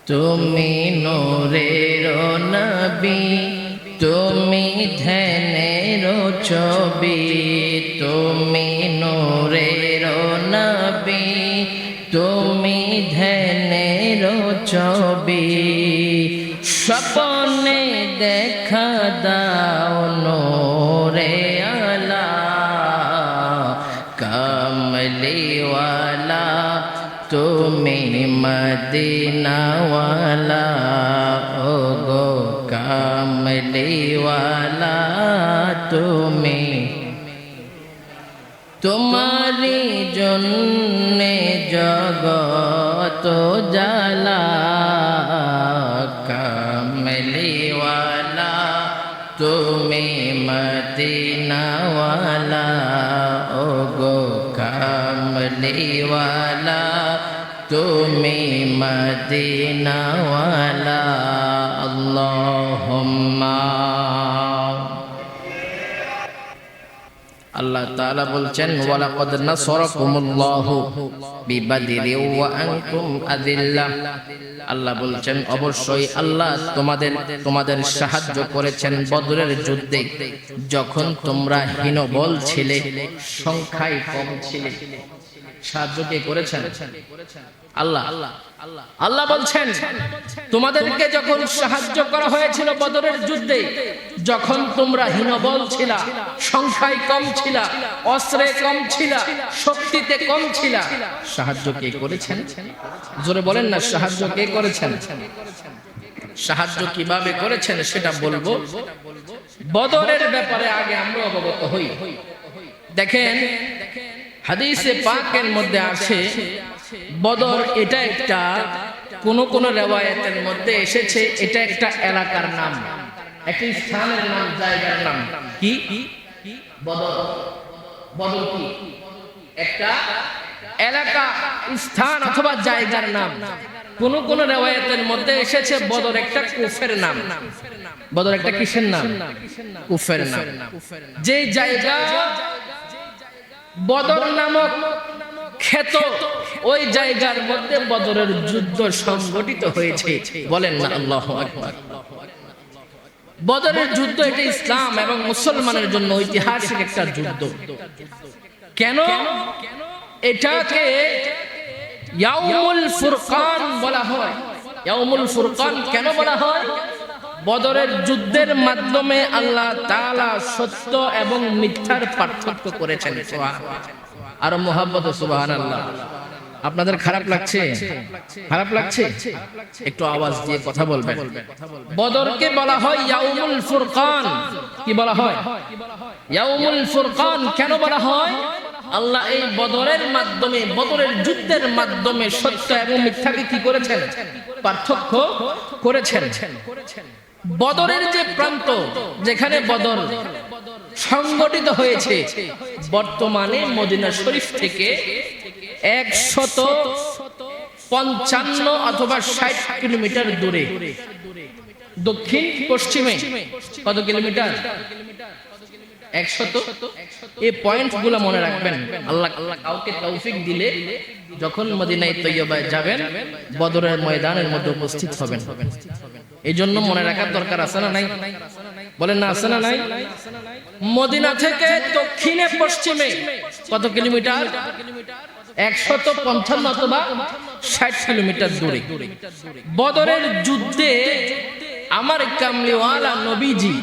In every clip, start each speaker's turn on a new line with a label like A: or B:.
A: তুমি নূরের নবী, তুমি ধ্যানের ছবি, তুমি নূরের নবী, তুমি ধ্যানের ছবি। স্বপ্নে দেখা দাও নূরে আলা, কামলিওয়ালা তুমি মদিনাওয়ালা, ও গো কামলিওয়ালা তুমি। তোমারি জন্যে জগত জালা, কামলিওয়ালা তুমি মদিনাওয়ালা, ও গো কামলিওয়ালা তুমি মদিনাওয়ালা। আল্লাহুম্মা। আল্লাহ তাআলা বলছেন ওয়ালাকাদ নাসারাকুমুল্লাহু বিবাদরি ওয়া আনতুম আযিল্লাহ। আল্লাহ বলছেন অবশ্যই আল্লাহ তোমাদের সাহায্য করেছেন বদরের যুদ্ধে, যখন তোমরা হীনবল ছিলে, সংখ্যায় কম ছিলে। সাহায্য কে করেছেন? আল্লাহ। আল্লাহ বলছেন তোমাদেরকে যখন সাহায্য করা হয়েছিল বদরের যুদ্ধে, যখন তোমরা হীনবল ছিলা, সংখ্যায় কম ছিলা, অস্ত্রে কম ছিলা, শক্তিতে কম ছিলা, সাহায্য কে করেছেন? জোরে বলেন না, সাহায্য কে করেছেন? সাহায্য কিভাবে করেছেন সেটা বলবো। বদরের ব্যাপারে আগে আমরা অবগত হই। দেখেন হাদিসে পাকের মধ্যে আছে বদর এটা একটা, কোন কোন রিওয়ায়াতের মধ্যে এসেছে এটা একটা এলাকার নাম, একটা স্থানের নাম, জায়গার নাম। কি বদর? বদর কি একটা এলাকা, স্থান অথবা জায়গার নাম। কোন কোন রিওয়ায়াতের মধ্যে এসেছে বদর একটা কুফের নাম। বদর একটা কিসের নাম? কুফের নাম। যে জায়গা বদর নামক খ্যাত, ওই জায়গার মধ্যে বদরের যুদ্ধ সংগঠিত হয়েছে। বলেন না আল্লাহু আকবার। বদরের যুদ্ধ এটা ইসলাম এবং মুসলমানের জন্য ঐতিহাসিক একটা যুদ্ধ। কেন এটাকে ইয়াউমুল ফুরকান বলা হয়? ইয়াউমুল ফুরকান কেন বলা হয়? বদরের যুদ্ধের মাধ্যমে আল্লাহ তাআলা সত্য এবং মিথ্যার পার্থক্য করেছেন। আর মুহাব্বত সুবহানাল্লাহ। আপনাদের খারাপ লাগছে? খারাপ লাগছে? একটু আওয়াজ দিয়ে কথা বলবেন। বদরকে বলা হয় ইয়াউমুল ফুরকান। কি বলা হয়? ইয়াউমুল ফুরকান কেন বলা হয়? আল্লাহ এই বদরের মাধ্যমে, বদরের যুদ্ধের মাধ্যমে সত্য এবং মিথ্যাকে কি করেছেন? পার্থক্য করেছেন। বদরের যে প্রান্ত, যেখানে বদর সংগঠিত হয়েছে, বর্তমানে মদিনা শরীফ থেকে 155 অথবা 60 কিলোমিটার দূরে, দক্ষিণ পশ্চিমে। কত কিলোমিটার? 100। এই পয়েন্টগুলো মনে রাখবেন। আল্লাহ কাউকে তৌফিক দিলে যখন মদিনায় তৈয়বায় যাবেন, বদরের ময়দানের মধ্যে উপস্থিত হবেন। এই জন্য মনে রাখার দরকার আছে না নাই? বলেন না, আছে না নাই? মদিনা থেকে দক্ষিণে পশ্চিমে কত কিলোমিটার? 155 অথবা 60 কিলোমিটার দূরে। বদরের যুদ্ধে আমার কামলিওয়ালা নবীজি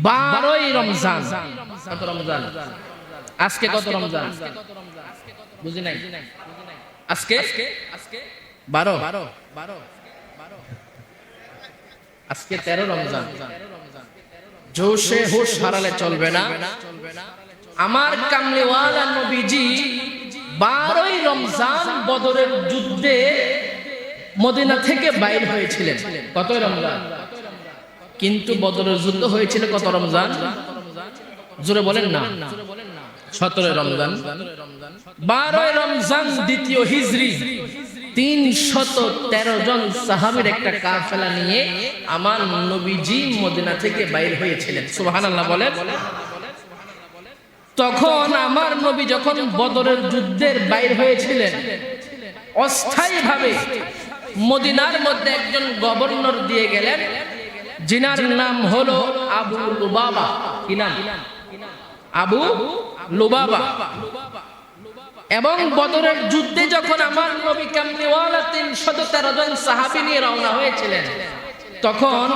A: 12ই রমজান। কত রমজান? আজকে কত রমজান? বুঝি নাই। আজকে 12। আজকে 13 রমজান। জোশে হুশ হারালে চলবে না। আমার কামলিওয়ালা নবীজি 12ই রমজান বদরের যুদ্ধে মদিনা থেকে বাইর হয়েছিলেন। কত রমজান? কিন্তু বদরের যুদ্ধ হয়েছিল কত রমজান? জোরে বলেন না। 17 রমজান। 12 রমজান দ্বিতীয় হিজরি 313 জন সাহাবীর একটা কাফেলা নিয়ে আমার নবীজি মদিনা থেকে বাইর হয়েছিলেন। সুবহানাল্লাহ বলেন। তখন আমার নবী যখন বদরের যুদ্ধের বাইর হয়েছিলেন, অস্থায়ীভাবে মদিনার মধ্যে একজন গভর্নর দিয়ে গেলেন, যিনার নাম হলো আবু লুবাবা। কি নাম? আবু লুবাবা। এবং বদরের যুদ্ধে যখন আমার নবী কামলিওয়ালা 313 জন সাহাবী নিয়ে রওনা হয়েছিলেন, তখন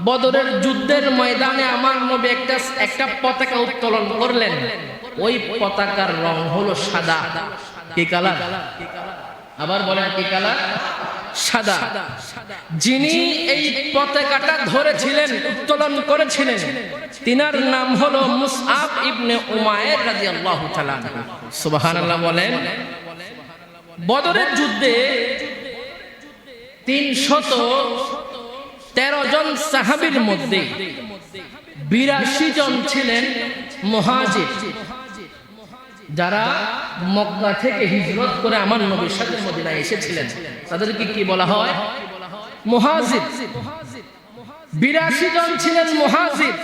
A: বদরের যুদ্ধের ময়দানে আমার নবী একটা পতাকা উত্তোলন করলেন। ওই পতাকার রং হলো সাদা। কি কালার? আবার বলেন কি কালার? সাদা। যিনি এই পতাকাটা ধরেছিলেন, উত্তোলন করেছিলেন, তিনার নাম হলো মুসআব ইবনে উমাইর রাদিয়াল্লাহু তাআলা। সুবহানাল্লাহ বলেন। বদরের যুদ্ধে 313 জন সাহাবীর মধ্যে 82 জন ছিলেন মুহাজির, যারা মক্কা থেকে হিজরত করে আমার নবীর সাথে মদিনায় এসেছিলেন। তাদেরকে কি বলা হয়? মুহাজির। 82 জন ছিলেন মুহাজির,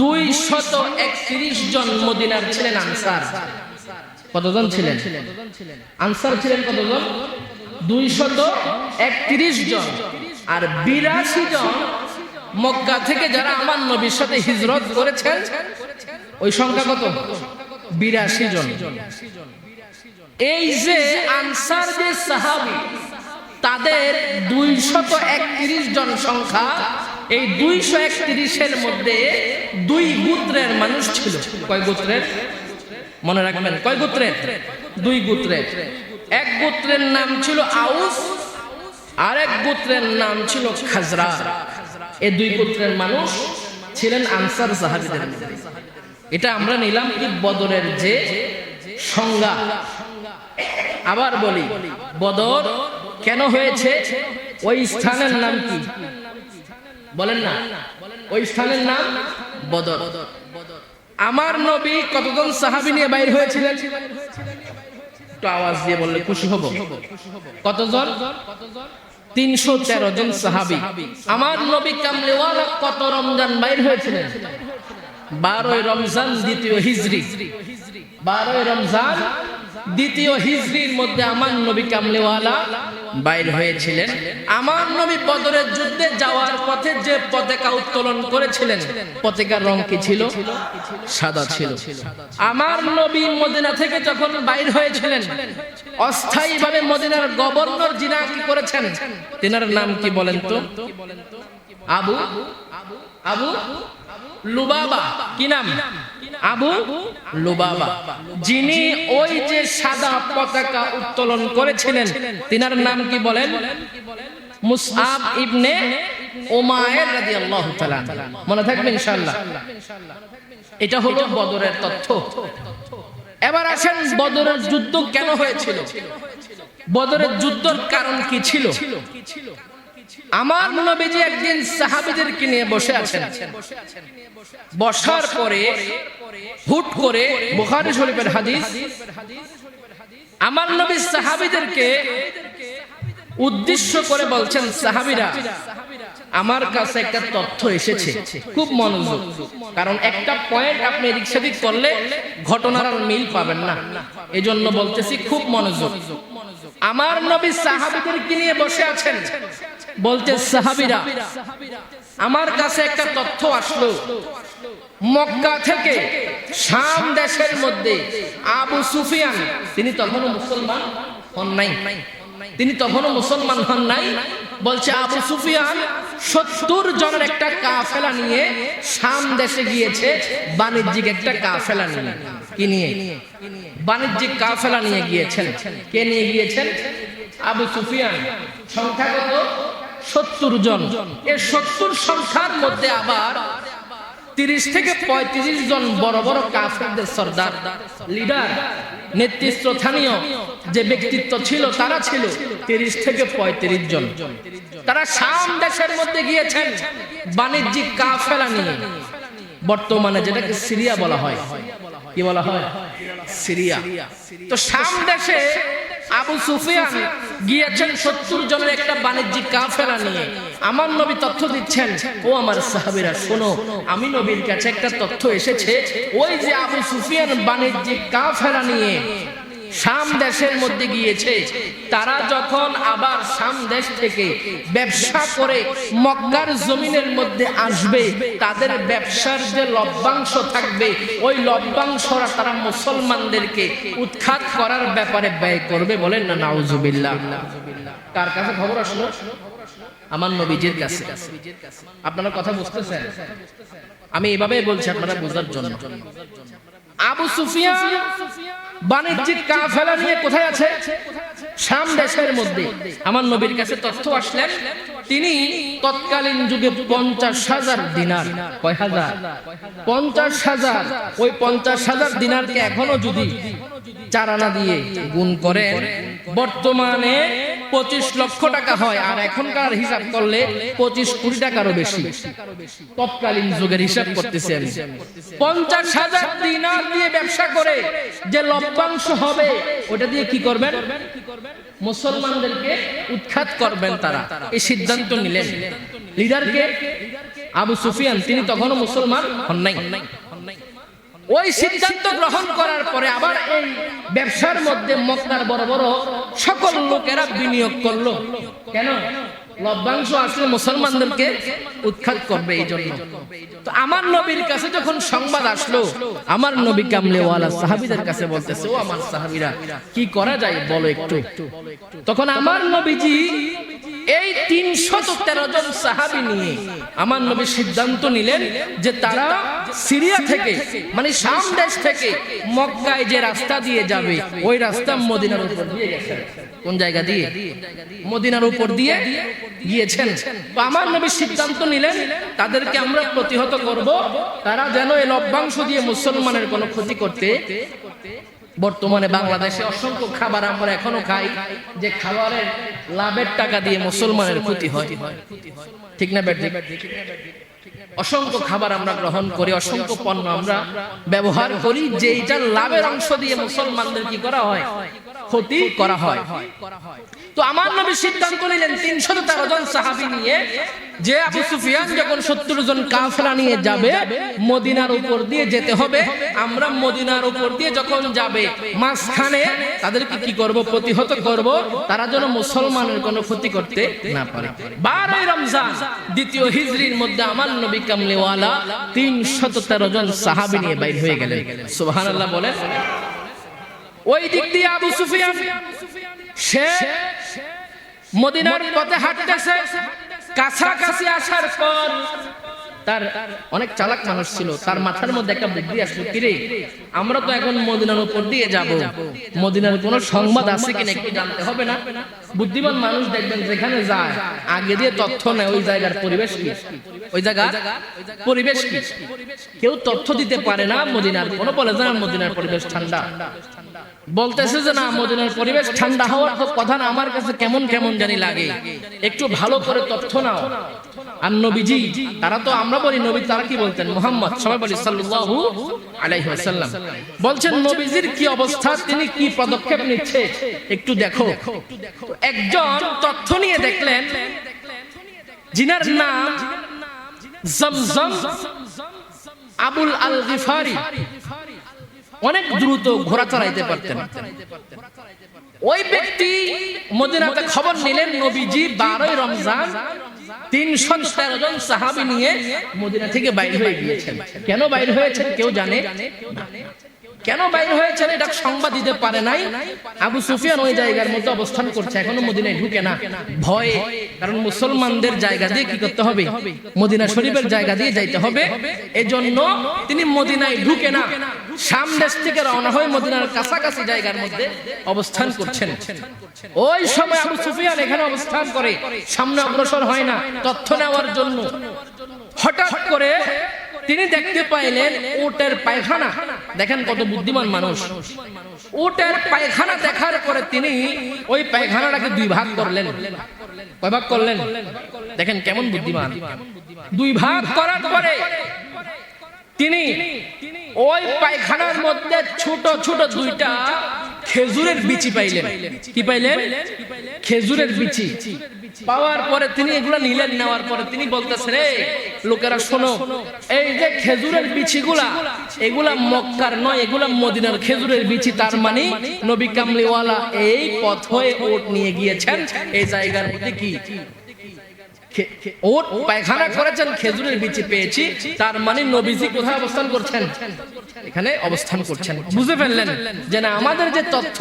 A: 231 জন মদিনার ছিলেন আনসার। কতজন ছিলেন? আনসার ছিলেন কতজন? 231 জন। আর 82 জন মক্কা থেকে যারা আমার নবীর সাথে হিজরত করেছেন, ওই সংখ্যা কত? 82 জন। এই যে আনসার যে সাহাবী, তাদের 231 জন সংখ্যা, এই 231 এর মধ্যে 2 গোত্রের মানুষ ছিল। কয় গোত্রের? মনে রাখবেন, কয় গোত্রের? 2 গোত্রের। এক গোত্রের নাম ছিল আউস, আর এক গোত্রের নাম ছিল খাজরা। এই 2 গোত্রের মানুষ ছিলেন আনসার সাহাবীদের মধ্যে। এটা আমরা নিলাম কি বদরের যে সংজ্ঞা। আবার বলি, বদর কেন হয়েছে? ওই স্থানের নাম কি? বলেন না, ওই স্থানের নাম বদর। আমার নবী কতজন সাহাবী নিয়ে বাইর হয়েছিলেন? একটু আওয়াজ দিয়ে বললে খুশি হব। কতজন? 313 জন সাহাবী। আমার নবী কামলিওয়ালা কত রমজান বাইর হয়েছিলেন? 12 রমজান দ্বিতীয় হিজরি। 12 রমজান দ্বিতীয় হিজরির মধ্যে আমার নবী কামলিওয়ালা বাইর হয়েছিলেন। আমার নবী বদরের যুদ্ধে যাওয়ার পথে যে পতাকা উত্তোলন করেছিলেন, পতাকার রং কি ছিল? সাদা ছিল। আমার নবী মদিনা থেকে যখন বাইর হয়েছিলেন, অস্থায়ীভাবে মদিনার গভর্নর যিনি কি করেছেন, তিনার নাম কি বলেন তো? আবু লুবাবা। কি নাম? আবু লুবাবা। যিনি ওই যে সাদা পতাকা উত্তোলন করেছিলেন, তিনার নাম কি বলেন? মুসআব ইবনে উমাইর রাদিয়াল্লাহু তাআলা। মনে থাকবে ইনশাআল্লাহ। এটা হলো বদরের তথ্য। এবার আসেন, বদরের যুদ্ধ কেন হয়েছিল? বদরের যুদ্ধের কারণ কি ছিল? আমার নবীজি একদিন সাহাবীদেরকে নিয়ে বসে আছেন। বসার পরে হুট করে, বুখারী শরীফের হাদিস, আমার নবী সাহাবীদেরকে উদ্দেশ্য করে বলছেন, সাহাবীরা, আমার কাছে একটা তথ্য এসেছে, খুব মনোযোগ। কারণ একটা পয়েন্ট আপনি এদিক সেদিক করলে ঘটনার আর মিল পাবেন না, এজন্য বলতেছি খুব মনোযোগ। আমার নবী সাহাবীদেরকে নিয়ে বসে আছেন, বলতে, সাহাবীরা, আমার কাছে একটা তথ্য আসলো। মক্কা থেকে শাম দেশের মধ্যে আবু সুফিয়ান, তিনি তখনও মুসলমান হন নাই, বলছে আবু সুফিয়ান 70 জনের একটা কাফেলা নিয়ে শাম দেশে গিয়েছে, বাণিজ্যিক একটা কাফেলা নিয়ে। কি নিয়ে? বাণিজ্যিক কাফেলা নিয়ে গিয়েছেন। কে নিয়ে গিয়েছেন? আবু সুফিয়ান। সংখ্যা কত? 70 জন। এই 70 সংখ্যার মধ্যে আবার 30 থেকে 35 জন বড় বড় কাফেরদের সর্দার, লিডার, নেতৃস্থানীয় যে ব্যক্তিত্ব ছিল, তারা ছিল 30 থেকে 35 জন। তারা শাম দেশের মধ্যে গিয়েছেন বাণিজ্যিক কাফেলা নিয়ে। বর্তমানে যেটাকে সিরিয়া বলা হয়। কি বলা হয়? সিরিয়া। তো শাম দেশে আবু সুফিয়ান গিয়েছেন 70 জনের একটা বাণিজ্যিক কাফেলা নিয়ে। আমার নবী তথ্য দিচ্ছেন, ও আমার সাহাবীরা শোনো, আমি নবীর কাছে একটা তথ্য এসেছে। ওই যে আবু সুফিয়ান বাণিজ্যিক কাফেলা নিয়ে শাম দেশের মধ্যে গিয়েছে। তারা যখন আবার শাম দেশ থেকে ব্যবসা করে মক্কার জমিনের মধ্যে আসবে, তাদের ব্যবসার যে লভ্যাংশ থাকবে, ওই লভ্যাংশরা তারা মুসলমানদেরকে উৎখাত করার ব্যাপারে ব্যয় করবে। বলেন না নাউজুবিল্লাহ। কার কাছে খবর আসলো? আমার নবীজির কাছে। আপনারা কথা বুঝতেছেন? আমি এভাবে বলছি আপনারা বোঝার জন্য। আবু সুফিয়ান বাণিজ্যিক কাফেলা নিয়ে কোথায় আছে? শাম দেশের মধ্যে। আমার নবীর কাছে তথ্য আসলেন, তিনি তৎকালীন যুগে 50,000 দিনার, কয় হাজার? 50,000। ওই 50,000 দিনারকে এখনো যদি 4 আনা দিয়ে গুণ করেন, বর্তমানে 25 লক্ষ টাকা হয়। আর এখনকার হিসাব করলে 25 কোটি টাকারও বেশি। তৎকালীন যুগের হিসাব করতেছি আমি। 50,000 দিনার দিয়ে ব্যবসা করে যে লভ্যাংশ হবে, ওটা দিয়ে কি করবেন? মুসলমানদেরকে উৎখাত করবেন তারা। এই সিদ্ধান্ত নিলেন। লিডারকে আবু সুফিয়ান, তিনি তখনও মুসলমান হন নাই। ওই সিদ্ধান্ত গ্রহণ করার পরে আবার এই ব্যবসার মধ্যে মক্কার বড় বড় সকল লোকেরা বিনিয়োগ করলো। কেন? লভ্যাংশ আসলে মুসলমানদেরকে উৎখাত করবে এই জন্য। তো আমার নবীর কাছে যখন সংবাদ আসলো, আমার নবী কামলেওয়ালা সাহাবীদের কাছে বলতেছে, ও আমার সাহাবীরা, কি করা যায় বলো একটু। তখন আমার নবীজি এই 313 জন সাহাবী নিয়ে আমার নবী সিদ্ধান্ত নিলেন যে তারা সিরিয়া থেকে, মানে শাম দেশ থেকে মক্কায় যে রাস্তা দিয়ে যাবে, ওই রাস্তা মদিনার উপর দিয়ে গেছে। কোন জায়গা দিয়ে? মদিনার উপর দিয়ে গিয়েছেন। তো আমার নবী সিদ্ধান্ত নিলেন তাদেরকে আমরা প্রতিহত করব, তারা যেন এই লভ্যাংশ দিয়ে মুসলমানের কোনো ক্ষতি করতে। বর্তমানে বাংলাদেশে অসংখ্য খাবার আমরা এখনো খাই, যে খাবারের লাভের টাকা দিয়ে মুসলমানের ক্ষতি হয়, ঠিক না? অসংখ্য খাবার আমরা গ্রহণ করি, অসংখ্য পণ্য আমরা ব্যবহার করি, যে এটা লাভের অংশ দিয়ে মুসলমানদের কি করা হয়? ক্ষতি করা হয়। তো আমার নবী সিদ্ধান্ত নিলেন 313 জন সাহাবী নিয়ে, যে আবু সুফিয়ান যখন 70 জন কাফেলা নিয়ে যাবে, মদিনার উপর দিয়ে যেতে হবে। আমরা মদিনার উপর দিয়ে যখন যাবে, মাঝখানে তাদেরকে কি করব? প্রতিহত করব, তারা যেন মুসলমানের কোনো ক্ষতি করতে না পারে। 12 রমজান দ্বিতীয় হিজরির মধ্যে আমার নবী কামলেওয়ালা 313 জন সাহাবী নিয়ে বাইর হয়ে গেলেন। সুবহানাল্লাহ বলেন। ওই দিক দিয়ে আবু সুফিয়ান সে মদিনার পথে হাঁটতেছে। কাছাকাছি আসার পর তার অনেক চালাক মানুষ ছিল, তার মাথার মধ্যে একটা বুদ্ধি আসলো, কিরে আমরা তো এখন মদিনার উপর দিয়ে যাব, মদিনার কোনো সংবাদ আছে কিনা একটু জানতে হবে না? বুদ্ধিমান মানুষ দেখবেন যেখানে যায় আগে দিয়ে তথ্য নেয় ওই জায়গার পরিবেশ কি, ওই জায়গার পরিবেশ কি। কেউ তথ্য দিতে পারে না মদিনার, কোনো বলে যে মদিনার পরিবেশ ঠান্ডা, বলতেছে যে না মদিনার পরিবেশ ঠান্ডা হওয়ার তো কথা না, আমার কাছে কেমন কেমন জানি লাগে, একটু ভালো করে তথ্য নাও। আর নবীজি, তারা তো আমরা বলি নবী, তারা কি বলতেন? মুহাম্মদ, সবাই বলি সাল্লাল্লাহু আলাইহি ওয়াসাল্লাম। বলছেন নবীজির কি অবস্থা, তিনি কি পদক্ষেপ নিচ্ছে একটু দেখো। একজন তথ্য নিয়ে দেখলেন, জিনার নাম জমজম আবুল আল গিফারি, অনেক দ্রুত ঘোড়া চড়াইতে পারতেন। ওই ব্যক্তি মদিনাতে খবর নিলেন নবীজি 12 রমজান 313 জন সাহাবী নিয়ে মদিনা থেকে বাইরে হয়ে গিয়েছেন। কেন বাইরে হয়েছেন কেউ জানে? কেন বাইরে হয়েছেন এটা সংবাদ দিতে পারে নাই। আবু সুফিয়ান ওই জায়গার মধ্যে অবস্থান করছে, এখনো মদিনায় ঢুকে না, ভয়ে। কারণ মুসলমানদের জায়গা দিয়ে কি করতে হবে? মদিনা শরীফের জায়গা দিয়ে যাইতে হবে। এজন্য তিনি মদিনায় ঢুকে না, শাম দেশ থেকে রওনা হয়ে মদিনার কাছাকাছি জায়গার মধ্যে অবস্থান করছেন। ওই সময় আবু সুফিয়ান এখানে অবস্থান করে, সামনে অগ্রসর হয় না তথ্য নেওয়ার জন্য। হঠাৎ করে তিনি দেখতে পাইলেন উটের পায়খানা। দেখেন কত বুদ্ধিমান মানুষ। উটের পায়খানা দেখার পরে তিনি ওই পায়খানাটাকে 2 ভাগ করলেন। কয় ভাগ করলেন? দেখেন কেমন বুদ্ধিমান। 2 ভাগ করার পরে তিনি ওই পায়খানার মধ্যে ছোট ছোট 2টা খেজুরের বিচি পাইলেন। কি পাইলেন? খেজুরের বিচি পাওয়ার পরে তিনি এগুলা নিলেন। নেওয়ার পরে তিনি বলতেছেন, এই লোকেরা শোনো, এই যে খেজুরের বিচিগুলা এগুলা মক্কার নয়, এগুলা মদিনার খেজুরের বিচি। তার মানে নবী কামলিওয়ালা এই পথ হয়ে ওট নিয়ে গিয়েছেন এই জায়গার মধ্যে। কি ওট পায়খানা করেছেন, খেজুরের বিচি পেয়েছি, তার মানে নবীজি কোথায় অবস্থান করছেন? এখানে অবস্থান করছেন। বুঝে ফেললেন যে না, আমাদের যে তথ্য,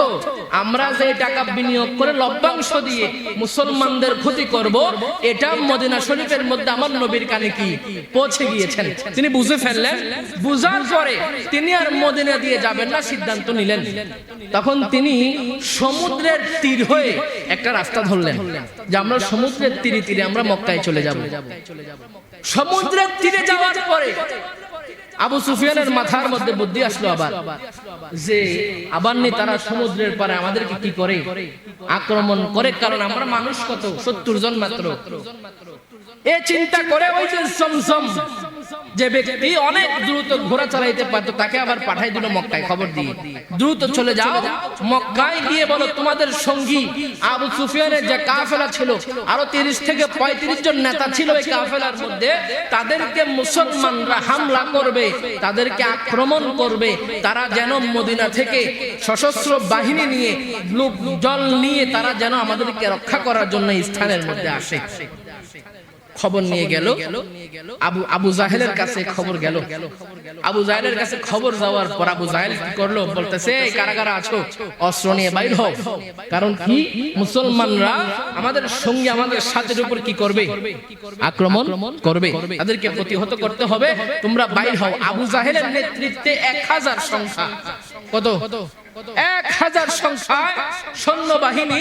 A: আমরা যে টাকা বিনিয়োগ করে লভ্যাংশ দিয়ে মুসলমানদের ক্ষতি করব, এটা মদিনা শরীফের মধ্যে আমার নবীর কানে কি পৌঁছে গিয়েছেন। তিনি বুঝে ফেললেন। বুঝার পরে তিনি আর মদিনা দিয়ে যাবেন না, সিদ্ধান্ত নিলেন। তখন তিনি সমুদ্রের তীর হয়ে একটা রাস্তা ধরলেন যে আমরা সমুদ্রের তীরে তীরে আমরা মক্কায় চলে যাব। সমুদ্রের তীরে যাওয়ার পরে আবু সুফিয়ানের মাথার মধ্যে বুদ্ধি আসলো আবার, যে আবার নি তারা সমুদ্রের পারে আমাদেরকে কি করে? আক্রমণ করে। কারণ আমরা মানুষ কত? 70 জন মাত্র। এ চিন্তা করে ওই যে জমজম যে ব্যক্তি অনেক দ্রুত ঘোড়া চালাইতে পারতো, তাকে আবার পাঠাই দিল মক্কায় খবর দিয়ে, দ্রুত চলে যাও মক্কায় গিয়ে বলো তোমাদের সঙ্গী আবু সুফিয়ানের যে কাফেলা ছিল, আরো 30 থেকে 35 জন নেতা ছিল এই কাফেলার মধ্যে, তাদেরকে মুসলমানরা হামলা করবে, তাদেরকে আক্রমণ করবে। তারা যেন মদিনা থেকে সশস্ত্র বাহিনী নিয়ে, লোক জল নিয়ে তারা যেন আমাদেরকে রক্ষা করার জন্য স্থানের মধ্যে আসে। খবর নিয়ে গেল আবু জাহেলের কাছে। খবর গেল আবু জাহেলের কাছে। খবর যাওয়ার পর আবু জাহেল কি করলো? বলতেছে, কারা কারা আছো অস্ত্র নিয়ে বাইর হও। কারণ কি, মুসলমানরা আমাদের সঙ্গে আমাদের সাথের উপর কি করবে? আক্রমণ করবে, তাদেরকে প্রতিহত করতে হবে, তোমরা বাইর হও। আবু জাহেলের নেতৃত্বে 1000 সংখ্যা, কত? 1000 সংখ্যায় সৈন্যবাহিনী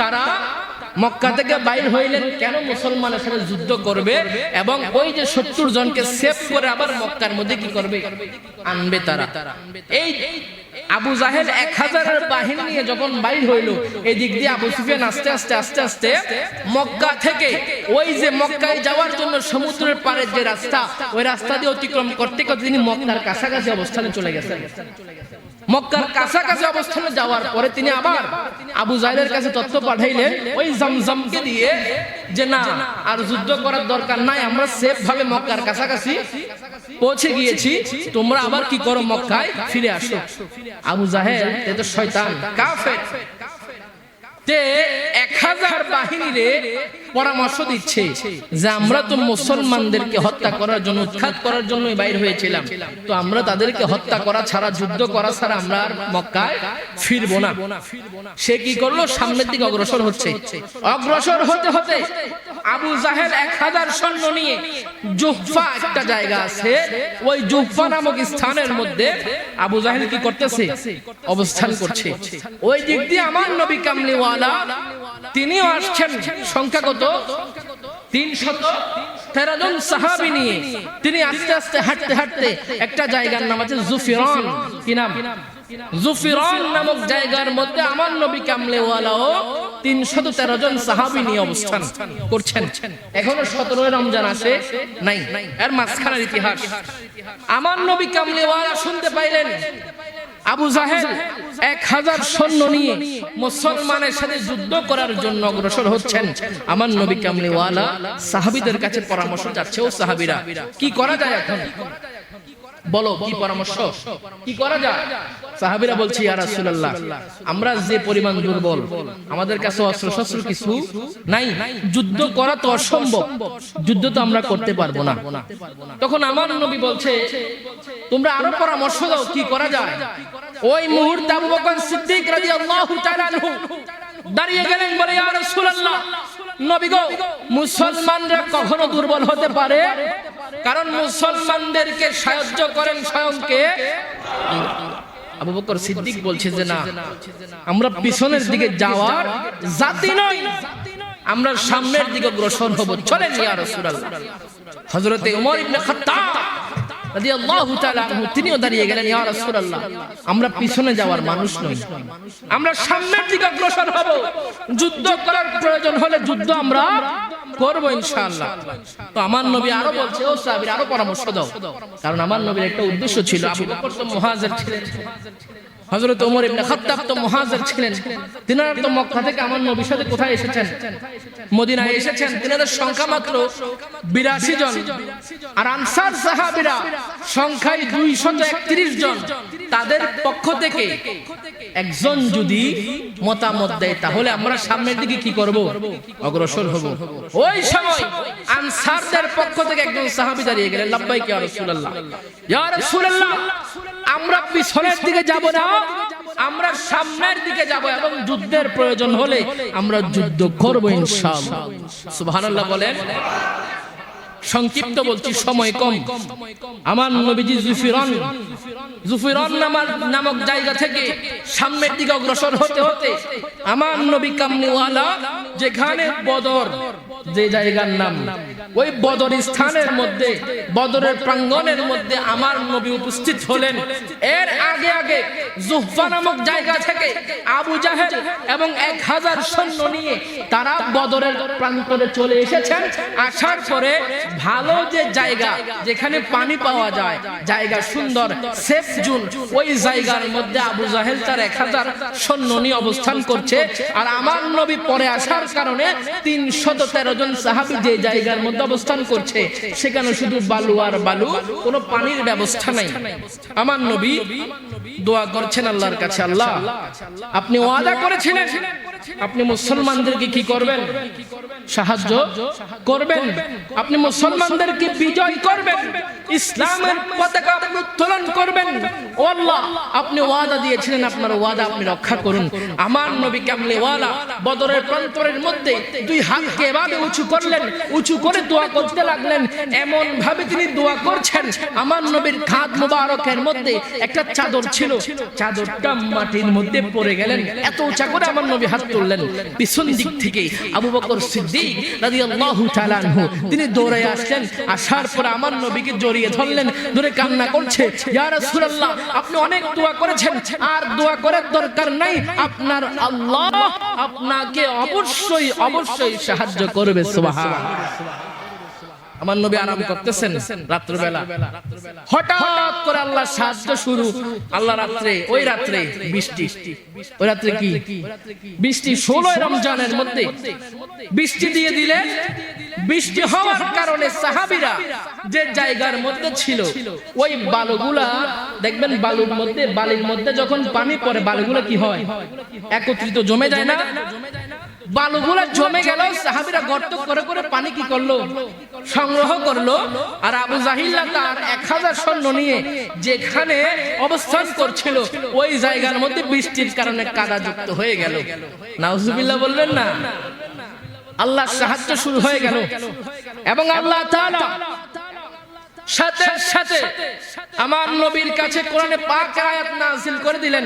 A: তারা মক্কা থেকে বাইর হইলেন। কেন? মুসলমানের সাথে যুদ্ধ করবে এবং ওই যে 70 জনকে সেভ করে আবার মক্কার মধ্যে কি করবে? আনবে তারা। এই আবু জাহেল 1000 বাহিনী নিয়ে যখন বাইর হইল, এই দিক দিয়ে আবু সুফিয়ান আস্তে আস্তে আস্তে আস্তে মক্কা থেকে ওই যে মক্কায় যাওয়ার জন্য সমুদ্রের পাড়ের যে রাস্তা, ওই রাস্তা দিয়ে অতিক্রম করতে করতে তিনি মক্কার কাছাকাছি অবস্থানে চলে গেছেন। মক্কার কাছাকাছি অবস্থানে যাওয়ার পরে তিনি আবার আবু জাহেলের কাছে তথ্য পাঠাইলেন ওই জমজমকে দিয়ে, যে না, আর যুদ্ধ করার দরকার নাই, আমরা সেফ ভাবে মক্কার কাছাকাছি পৌঁছে গিয়েছি, তোমরা আবার কি করো? মক্কায় ফিরে আসো। আবু জাহেল এ তো শয়তান, কাফের, 1000 বাহিনীরে পরামর্শ দিচ্ছে যে আমরা তো মুসলমানদেরকে হত্যা করার জন্য, উৎখাত করার জন্যই বাইর হয়েছিলাম, তো আমরা তাদেরকে হত্যা করা ছাড়া, যুদ্ধ করা ছাড়া আমরা আর মক্কায় ফিরবো না। সে কি করলো? সামনের দিকে অগ্রসর হচ্ছে। অগ্রসর হতে হতে আবু জাহেল 1000 সৈন্য নিয়ে জুহফা একটা জায়গা আছে, ওই জুহফা নামক স্থানের মধ্যে আবু জাহেল কি করতেছে? অবস্থান করছে। ওই দিক দিয়ে আমার নবী কামলিওয়ালা তিনিও আসছেন। সংখ্যা কত? 313 জন সাহাবী নিয়ে তিনি আস্তে আস্তে হাঁটতে হাঁটতে একটা জায়গার নাম আছে জুফিরান। কি নাম? জুফিরান নামক জায়গার মধ্যে আমার নবী কামলিওয়ালাও 313 জন সাহাবী নিয়ে অবস্থান করছেন। এখনো 17 রমজান আসে নাই, এর মাঝখানের ইতিহাস। আমার নবী কামলিওয়ালা শুনতে পাইলেন আবু জাহেল 1000 সৈন্য নিয়ে মুসলমানের সাথে যুদ্ধ করার জন্য অগ্রসর হচ্ছেন। আমার নবী কামলিওয়ালা সাহাবীদের কাছে পরামর্শ চাচ্ছে, ও সাহাবীরা কি করা যায় এখন? বলো কি পরামর্শ, কি করা যায়? সাহাবীরা বলছে, ইয়া রাসূলুল্লাহ, আমরা যে পরিমাণ দুর্বল, আমাদের কাছে অস্ত্র শস্ত্র কিছু নাই, যুদ্ধ করা তো অসম্ভব, যুদ্ধ তো আমরা করতে পারবো না। তখন আমার নবী বলছে, তোমরা আরো পরামর্শ দাও, কি করা যায়? ওই মুহূর্তে আবু বকর সিদ্দিক রাদিয়াল্লাহু তাআলা আনহু দাঁড়িয়ে গেলেন, বলে, ইয়া রাসূলুল্লাহ, নবী গো, মুসলমানরা কখনো দুর্বল হতে পারে? কারণ মুসলমানদেরকে সাহায্য করেন স্বয়ং কে? আবু বকর সিদ্দিক বলছে যে না, আমরা পিছনের দিকে যাওয়ার জাতি নই, আমরা সামনের দিকে অগ্রসর হব, চলেন ইয়া রাসূলুল্লাহ। হযরতে ওমর ইবনে খাত্তাব রাদিয়াল্লাহু তাআলা আনহু তিনিও দাঁড়িয়ে গেলেন, ইয়া রাসূলুল্লাহ, আমরা পিছনে যাওয়ার মানুষ নই, আমরা সামনের দিকে অগ্রসর হব, যুদ্ধ করার প্রয়োজন হলে যুদ্ধ আমরা করব ইনশাআল্লাহ। তো আমার নবী আরো বলছে, ও সাহাবীরা আরো পরামর্শ দাও, কারণ আমার নবীর একটা উদ্দেশ্য ছিল। আবু বকর তো মুহাজির ছিলেন, হযরত ওমর ইবনে খাত্তাব তো মুহাজির ছিলেন, তিনারা তো মক্কা থেকে আমার নবীর সাথে কোথায় এসেছেন? মদিনায় এসেছেন। তিনাদের সংখ্যা মাত্র 82 জন, আর আনসার সাহাবীরা সংখ্যায় 231 জন। তাদের পক্ষ থেকে একজন যদি মতামত দেয় তাহলে আমরা সামনের দিকে কি করব? অগ্রসর হব। ওই সময় আনসারদের পক্ষ থেকে একজন সাহাবী দাঁড়িয়ে গেলেন, লাব্বাইক ইয়া রাসূলুল্লাহ, ইয়া রাসূলুল্লাহ, আমরা পিছনের দিকে যাব না, আমরা সামনের দিকে যাব এবং যুদ্ধের প্রয়োজন হলে আমরা যুদ্ধ করব ইনশাআল্লাহ। সুবহানাল্লাহ বলেন। সংক্ষিপ্ত বলছি, সময় কম। আমার নবীজি জুফিরান নামক জায়গা থেকে সামনের দিকে অগ্রসর হতে হতে আমার নবী কামলিওয়ালা, যেখানে বদর যে জায়গার নাম, ওই বদর স্থানের মধ্যে, বদরের প্রাঙ্গণের মধ্যে আমার নবী উপস্থিত হলেন। এর আগে আগে জুহফা নামক জায়গা থেকে আবু জাহেল এবং 1000 সৈন্য নিয়ে তারা বদরের প্রান্তরে চলে এসেছেন। আসার পরে ভালো যে জায়গা, যেখানে পানি পাওয়া যায়, জায়গা সুন্দর, সেফ জোন, ওই জায়গার মধ্যে আবু জাহেল তার 1000 সৈন্য নিয়ে অবস্থান করছে। আর আমার নবী পরে আসার কারণে 313 জন সাহাবী যে জায়গার মধ্যে অবস্থান করছে, সেখানে শুধু বালু আর বালু, কোনো পানির ব্যবস্থা নাই। আমার নবী দোয়া করছেন আল্লাহর কাছে, আল্লাহ আপনি ওয়াদা করেছিলেন আপনি মুসলমানদেরকে কি করবেন? সাহায্য করবেন, আপনি মুসলমানদেরকে বিজয় করবেন, ইসলামের পতাকা উত্তোলন করবেন। ও আল্লাহ, আপনি ওয়াদা দিয়েছিলেন, আপনার ওয়াদা আপনি রক্ষা করুন। আমার নবী কামলিওয়ালা বদরের প্রান্তরের মধ্যে 2 হাতকে এভাবে উঁচু করলেন, উঁচু করে দোয়া করতে লাগলেন। এমন ভাবে তিনি দোয়া করছেন, আমার নবীর কাঁধ মোবারকের মধ্যে একটা চাদর ছিল, চাদরটা মাটির মধ্যে পড়ে গেলেন। এত উঁচা করে আমার নবী হাত তুললেন। পিছন দিক থেকে আবু বকর সিদ্দিক রাদিয়াল্লাহু তাআলা আনহু তিনি দৌড়ে আসলেন। আসার পর আমার নবীকে জড়িয়ে ধরলেন, ধরে কান্না করছে, ইয়া রাসূলুল্লাহ, আপনি অনেক দোয়া করেছেন, আর দোয়া করার দরকার নাই, আপনার আল্লাহ আপনাকে অবশ্যই অবশ্যই সাহায্য করবে। সুবহানাল্লাহ। আমার নবী আরাম করতেছেন রাত্রিবেলা, হঠাৎ করে আল্লাহ সাহায্য শুরু। আল্লাহ রাত্রে, ওই রাত্রে বৃষ্টি, ওই রাত্রে কি বৃষ্টি, 16 রমজানের মধ্যে বৃষ্টি দিয়ে দিলেন। বৃষ্টি হওয়ার কারণে সাহাবীরা যে জায়গার মধ্যে ছিল, ওই বালুগুলা দেখবেন, বালুর মধ্যে, বালির মধ্যে যখন পানি পড়ে, বালুগুলা কি হয়? একত্রিত জমে যায় না? বালুগুলা জমে গেল, সাহাবীরা গর্ত করে করে পানি কি করলো? সংগ্রহ করলো। আর আবু জাহিল্লা তার 1000 সৈন্য নিয়ে যেখানে অবস্থান করছিল, ওই জায়গার মধ্যে বৃষ্টির কারণে কাদাযুক্ত হয়ে গেল। নাউজুবিল্লাহ বললেন না? আল্লাহর সাহায্য শুরু হয়ে গেল এবং আল্লাহ তাআলা সাথে সাথে আমার নবীর কাছে কোরআনে পাক আয়াত নাযিল করে দিলেন।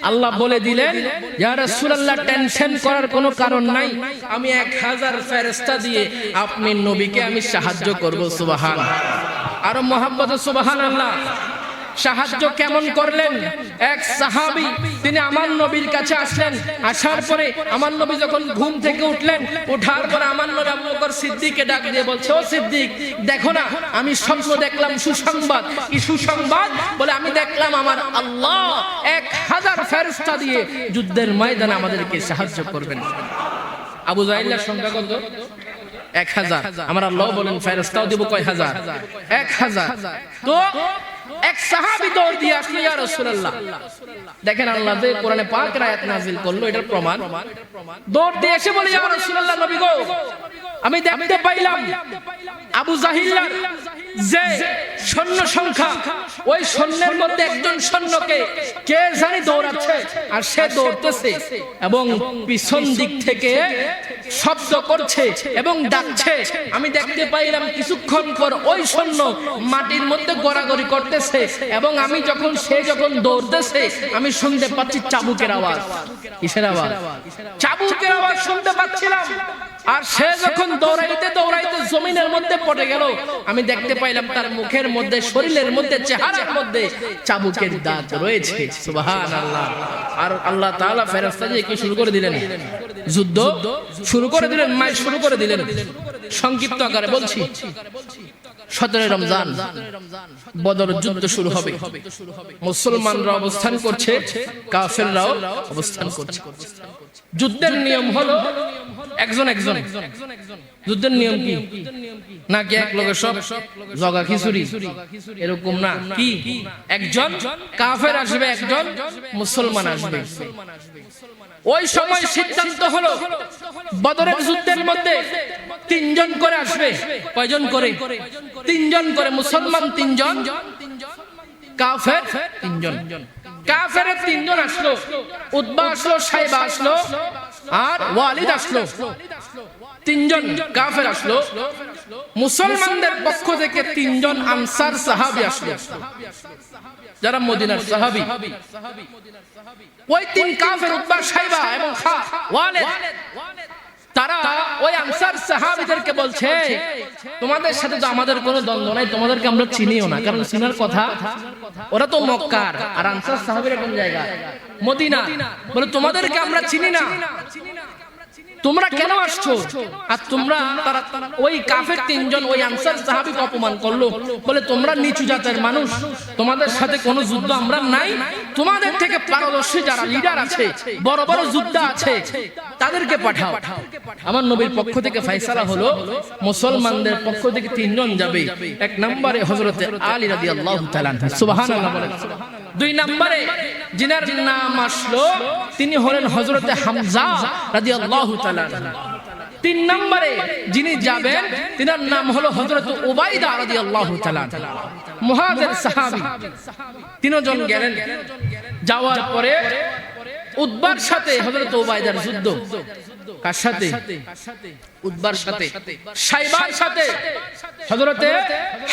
A: আল্লাহ বলে দিলেন, ইয়া রাসূলুল্লাহ, টেনশন করার কোনো কারণ নাই, আমি 1000 ফেরেশতা দিয়ে আপনি নবীকে আমি সাহায্য করব। সুবহানাল্লাহ। আর মুহাম্মদ সুবহানাল্লাহ। সাহায্য কেমন করলেন? এক সাহাবী তিনি আমার নবীর কাছে আসলেন। আসার পরে আমার নবী যখন ঘুম থেকে উঠলেন, ওঠার পর আমার নবী আবু বকর সিদ্দিককে ডাক দিয়ে বলছে, ও সিদ্দিক, দেখো না, আমি স্বপ্ন দেখলাম, সুসংবাদ। কি সুসংবাদ? বলে, আমি দেখলাম আমার আল্লাহ 1000 ফেরেশতা দিয়ে যুদ্ধের ময়দানে আমাদেরকে সাহায্য করবেন। আবু জাহিলের সংখ্যা কত? 1000। আমার আল্লাহ বলেন ফেরেশতাও দিব কয় হাজার? 1000। তো এক সাহাবী দৌড় দিয়ে আসলো, ইয়া রাসূলুল্লাহ, দেখেন আল্লাহ যে কোরআনে পাক আয়াত নাযিল করলো, এটার প্রমাণ। দৌড় দিয়ে এসে বলে, ইয়া রাসূলুল্লাহ, নবী গো, আমি দেখতে পাইলাম আবু জাহিল্লার যে সৈন্য সংখ্যা, ওই সৈন্যের মধ্যে একজন সৈন্যকে কে জানি দৌড়াচ্ছে, আর সে দৌড়তেছে এবং পিছন দিক থেকে শব্দ করছে এবং ডাকছে। আমি দেখতে পাইলাম কিছুক্ষণ পর ওই সৈন্য মাটির মধ্যে গড়াগড়ি করতেছে এবং আমি যখন, সে যখন দৌড়তেছে, আমি শুনতে পাচ্ছি চাবুকের আওয়াজ। কিসের আওয়াজ? চাবুকের আওয়াজ শুনতে পাচ্ছিলাম। আর সে যখন দৌড়াইতে দৌড়াইতে জমিনের মধ্যে পড়ে গেল, আমি দেখতে পাইলাম তার মুখের মধ্যে, শরীরের মধ্যে, চেহারার মধ্যে চাবুকের দাগ রয়েছে। সুবহানাল্লাহ। আর আল্লাহ তাআলা ফেরেশতা দিয়ে কি শুরু করে দিলেন? যুদ্ধ শুরু করে দিলেন, মাইল শুরু করে দিলেন। সংক্ষিপ্ত আকারে বলছি, 17 রমজান বদর যুদ্ধ শুরু হবে। মুসলমানরা অবস্থান করছে, কাফেররাও অবস্থান করছে। যুদ্ধের নিয়ম হলো একজন একজন। যুদ্ধের নিয়ম কি? নাকি এক লোকের সব জগা খিচুড়ি? এরকম না। কি? একজন কাফের আসবে, একজন মুসলমান আসবে। ওই সময় সিদ্ধান্ত হলো বদরের যুদ্ধের মধ্যে 3 জন করে আসবে। কয়জন করে? 3 জন করে। মুসলমান 3 জন, কাফের 3 জন। কাফেরের 3 জন আসলো, উতবা আসলো, সাইবা আসলো, আর ওয়ালিদ আসলো। 3 জন কাফের আসলো। মুসলমানদের পক্ষ থেকে 3 জন আনসার সাহাবী আসলো, যারা মদিনার সাহাবী। ওই 3 কাফের, উতবা, সাইবা এবং ওয়ালিদ, তারা ওই আনসার সাহাবীদেরকে বলছে, তোমাদের সাথে তো আমাদের কোনো দ্বন্দ্ব নাই, তোমাদেরকে আমরা চিনিও না। কারণ চিনার কথা, ওরা তো মক্কার, আর আনসার সাহাবীরা কোন জায়গা? মদিনা। বলে তোমাদেরকে আমরা চিনি না, তোমরা কেন আসছো? আর তোমরা, তারা ওই কাফের 3 জন ওই আনসার সাহাবীকে অপমান করলো। বলে তোমরা নিচু জাতের মানুষ, তোমাদের সাথে কোনো যুদ্ধ আমরা নাই। তোমাদের থেকে পারদর্শী যারা লিডার আছে, বড় বড় যোদ্ধা আছে, তাদেরকে পাঠাও। আমার নবীর পক্ষ থেকে ফয়সালা হলো মুসলমানদের পক্ষ থেকে 3 জন যাবে। 1 নম্বরে হযরতে আলী রাদিয়াল্লাহু তাআলা, সুবহানাল্লাহ বলেন। 2 নম্বরে যিনার নাম আসলো তিনি হলেন হযরতে হামজা রাদিয়াল্লাহু তাআলা। 3 নম্বরে যিনি যাবেন তিনার নাম হলো হযরত উবাইদা রাদিয়াল্লাহু তাআলা, মুহাজির সাহাবী। 3 জন গেলেন। যাওয়ার পরে উতবার সাথে হযরত উবাইদার যুদ্ধ। কার সাথে? উতবার সাথে। সাইবার সাথে হযরতে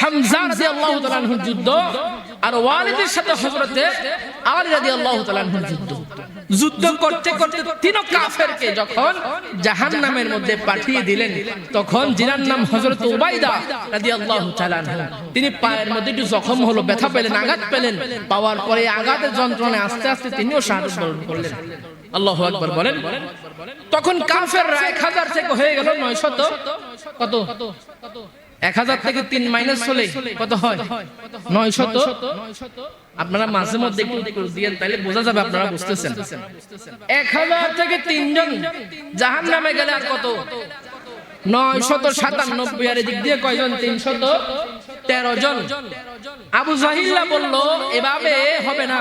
A: হামজা রাদিয়াল্লাহু তাআলা আনহুর যুদ্ধ। আর ওয়ালিদের সাথে হযরতে আলী রাদিয়াল্লাহু তাআলা আনহুর যুদ্ধ। যুদ্ধ করতে করতে 3 কাফেরকে যখন জাহান্নামের মধ্যে পাঠিয়ে দিলেন, তখন যিনার নাম হযরত উবাইদা রাদিয়াল্লাহু তাআলা আনহু, তিনি পায়ের মধ্যে একটু জখম হলো, ব্যথা পেলেন, আঘাত পেলেন। পাওয়ার পরে আঘাতের যন্ত্রণায় আস্তে আস্তে তিনিও শাহাদাত বরণ করলেন। আল্লাহু আকবার বলেন। তখন কাফেররা 1000 থেকে হয়ে গেল 900। কত? 1000 থেকে 3 মাইনাস হলে কত হয়? 900। আপনারা মাঝে মধ্যে একটু দিয়েন, তাহলে বোঝা যাবে আপনারা বুঝতেছেন। 1000 থেকে 3 জন জাহান্নামে গেলে আর কত? 997। আর এদিক দিয়ে কয়জন? 313 জন। আবু জাহিল্লা বলল এভাবে হবে না,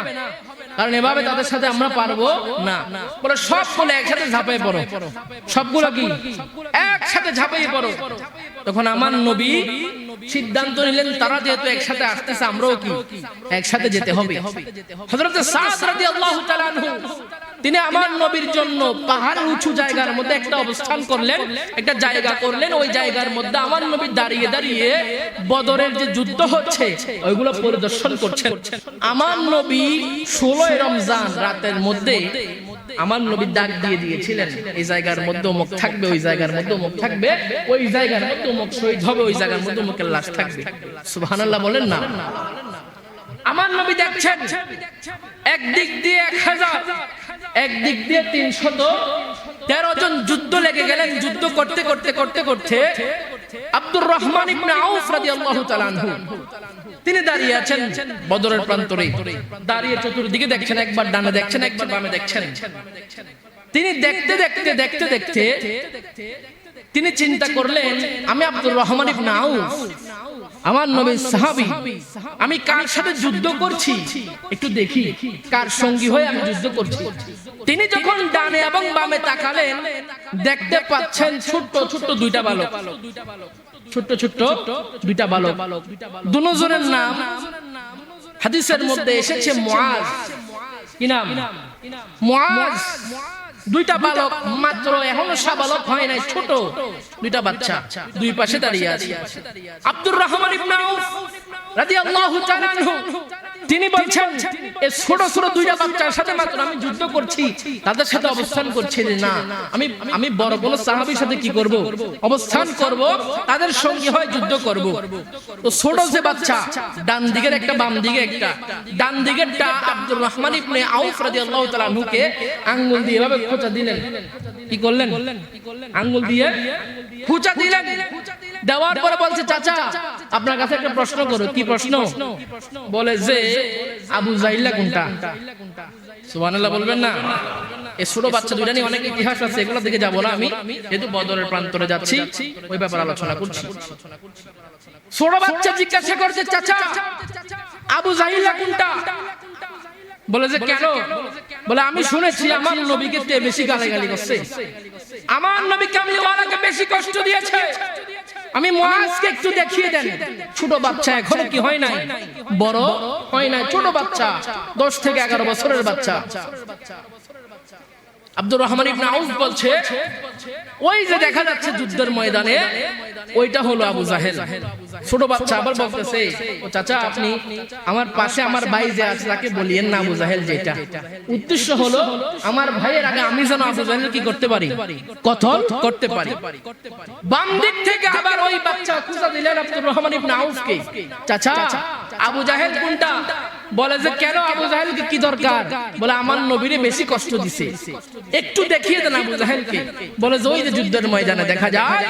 A: কারণ এভাবে তাদের সাথে আমরা পারবো না। বলে সবগুলো একসাথে ঝাঁপিয়ে পড়ো। সবগুলো কি একসাথে ঝাঁপিয়ে পড়ো। তখন আমার নবী সিদ্ধান্ত নিলেন, তারা যেহেতু একসাথে আসতেছে, আমরাও কি একসাথে যেতে হবে। হযরত সাদ রাদিয়াল্লাহু তাআলা আনহু তিনি আমার নবীর জন্য পাহাড়ের উঁচু জায়গার মধ্যে একটা অবস্থান করলেন, একটা জায়গা করলেন। ওই জায়গার মধ্যে আমার নবী দাঁড়িয়ে দাঁড়িয়ে বদরের যে যুদ্ধ হচ্ছে ওইগুলো পরিদর্শন করছেন। আমার নবী 16 রমজান রাতের মধ্যে আমার নবী ডাক দিয়ে দিয়েছিলেন, এই জায়গার মধ্যে অমুক থাকবে, ওই জায়গার মধ্যে অমুক থাকবে, ওই জায়গার মধ্যে অমুক শহীদ হবে, ওই জায়গার মধ্যে অমুকের লাশ থাকবে। সুবহানাল্লাহ বলেন না। আমার নবী দেখছেন একদিক দিয়ে 1000, একদিক দিয়ে 313 জন যুদ্ধ লেগে গেলেন। যুদ্ধ করতে করতে করতে করতে আব্দুর রহমান ইবনে আউফ রাদিয়াল্লাহু তাআলা আনহু তিনি দাঁড়িয়ে আছেন বদরের প্রান্তরে। দাঁড়িয়ে চতুর্দিকে দেখছেন, একবার ডানে দেখছেন, একবার বামে দেখছেন। তিনি দেখতে দেখতে দেখতে দেখতে তিনি চিন্তা করলেন, আমি আব্দুর রহমান ইবনে আউফ, আমার নবীর সাহাবী, আমি কার সাথে যুদ্ধ করছি একটু দেখি, কার সঙ্গী হয়ে আমি যুদ্ধ করছি। তিনি যখন ডানে এবং বামে তাকালেন, দেখতে পাচ্ছেন ছোট্ট ছোট্ট 2টা বালক, ছোট্ট ছোট্ট 2টা বালক। দুজনের নাম হাদিসের মধ্যে এসেছে মুআজ। কি নাম? মুআজ। 2টা বালক মাত্র, এখনো শাবালক হয় নাই, ছোট 2টা বাচ্চা 2 পাশে দাঁড়িয়ে আছে। আব্দুর রহমান ইবনে আউফ রাদিয়াল্লাহু তাআলা আনহু তিনি বলছেন, এই ছোট ছোট 2টা বাচ্চার সাথে মাত্র আমি যুদ্ধ করছি, তাদের সাথে অবস্থান করছি না। আমি বড় কোন সাহাবীর সাথে কি করব? অবস্থান করব, তাদের সঙ্গে হয় যুদ্ধ করব। তো ছোট যে বাচ্চা, ডান দিকের একটা, বাম দিকে একটা, ডান দিকেরটা আব্দুর রহমান ইবনে আউফ রাদিয়াল্লাহু তাআলা আনহুকে আঙ্গুল দিয়ে এভাবে খোঁচা দিলেন। কি করলেন? আঙ্গুল দিয়ে খোঁচা দিলেন। দেওয়ার পরে বলছে চাচা আপনার কাছে একটা প্রশ্ন করো। কি প্রশ্ন? বলে যে আবু জাহিল্লা কোনটা? সুবহানাল্লাহ বলবেন না? এই ছোট বাচ্চা দুইটা নিয়ে অনেক ইতিহাস আছে, এগুলো দিকে যাব না আমি, যেহেতু বদরের প্রান্তরে যাচ্ছি ওই ব্যাপারে আলোচনা করছি। ছোট বাচ্চা জিজ্ঞাসা করছে চাচা আবু জাহিল্লা কোনটা? বলে যে কেন? বলে আমি শুনেছি আমার নবীকে তে বেশি গালাগালি করছে, আমার নবী কামলিওয়ালাকে বেশি কষ্ট দিয়েছে, আমি মুআজকে একটু দেখিয়ে দেন। ছোট বাচ্চা, এখনো কি হয় নাই, বড় হয় নাই, ছোট বাচ্চা 10 থেকে 11 বছরের বাচ্চা। আব্দুর রহমান ইবনে আউফ বলছে ওই যে দেখা যাচ্ছে যুদ্ধের ময়দানে ওইটা হলো আবু জাহেল। ছোট বাচ্চা আবার বলতেছে ও চাচা আপনি আমার পাশে আমার ভাই যে আছে তাকে বলিয়েন না আবু জাহেল যেটা। উদ্দেশ্য হলো আমার ভাইয়ের আগে আমি যেন আবু জাহেল কি করতে পারি, কতল করতে পারি। বাম দিক থেকে আবার ওই বাচ্চা খুঁজা দিলেন আব্দুর রহমান ইবনে আউফকে, চাচা আবু জাহেল কোনটা? বলে যে কেন আবু জাহেলকে কি দরকার? বলে আমার নবীরে বেশি কষ্ট দিছে, একটু দেখিয়ে দেন আবু জাহেলকে। বলে যে ওই যে যুদ্ধের ময়দানে দেখা যায়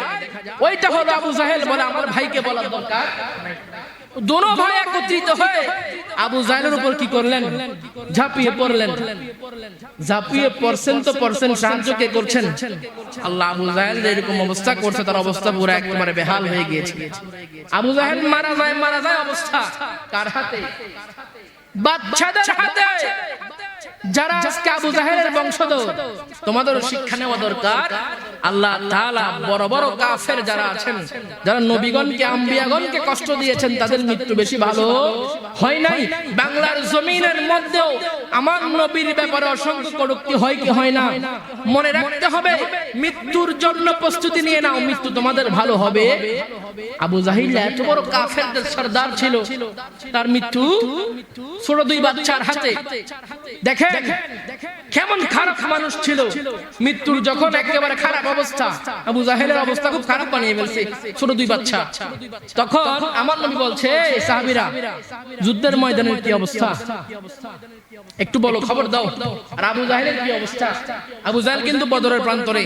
A: ওইটা হলো আবু জাহেল। বলে আমার ভাইকে বলার দরকার। দোনো ভাই একত্রিত হয়ে আবু জাহেলের উপর কি করলেন? ঝাঁপিয়ে পড়লেন। ঝাঁপিয়ে পড়ছেন তো পড়ছেন, সাহায্য কে করছেন? আল্লাহ। আবু জাহেল এরকম অবস্থা করছে, তার অবস্থা পুরো একেবারে বেহাল হয়ে গিয়েছে। আবু জাহেল মারা যায় অবস্থা কার হাতে? বাচ্চাদের হাতে। যারা আজকে আবু জাহেলের বংশধর, তোমাদের শিক্ষা নেওয়া দরকার। আল্লাহ তাআলা বড় বড় কাফের যারা আছেন, যারা নবীগণকে আম্বিয়াগণকে কষ্ট দিয়েছেন, তাদের মৃত্যু বেশি ভালো হয় নাই। বাংলার জমিনের মধ্যেও আমার নবীর ব্যাপারে অসংখ্য কটূক্তি হয় কি হয় না? মনে রাখতে হবে, মৃত্যুর জন্য প্রস্তুতি নিয়ে নাও, মৃত্যু তোমাদের ভালো হবে। আবু জাহিল এত বড় কাফেরদের সরদার ছিল, তার মৃত্যু ছোট 2 বাচ্চার হাতে। দেখেন কেমন খারাপ মানুষ ছিল। মৃত্যুর যখন একেবারে খারাপ অবস্থা, আবু জাহেলের অবস্থা খুব খারাপ বানিয়ে ফেলছে ছোট 2 বাচ্চা। তখন আমার নবী বলছে সাহাবীরা যুদ্ধের ময়দানের কি অবস্থা একটু বলো, খবর দাও। আর আবু জাহেলের কি অবস্থা? আবু জাহেল কিন্তু বদরের প্রান্তরে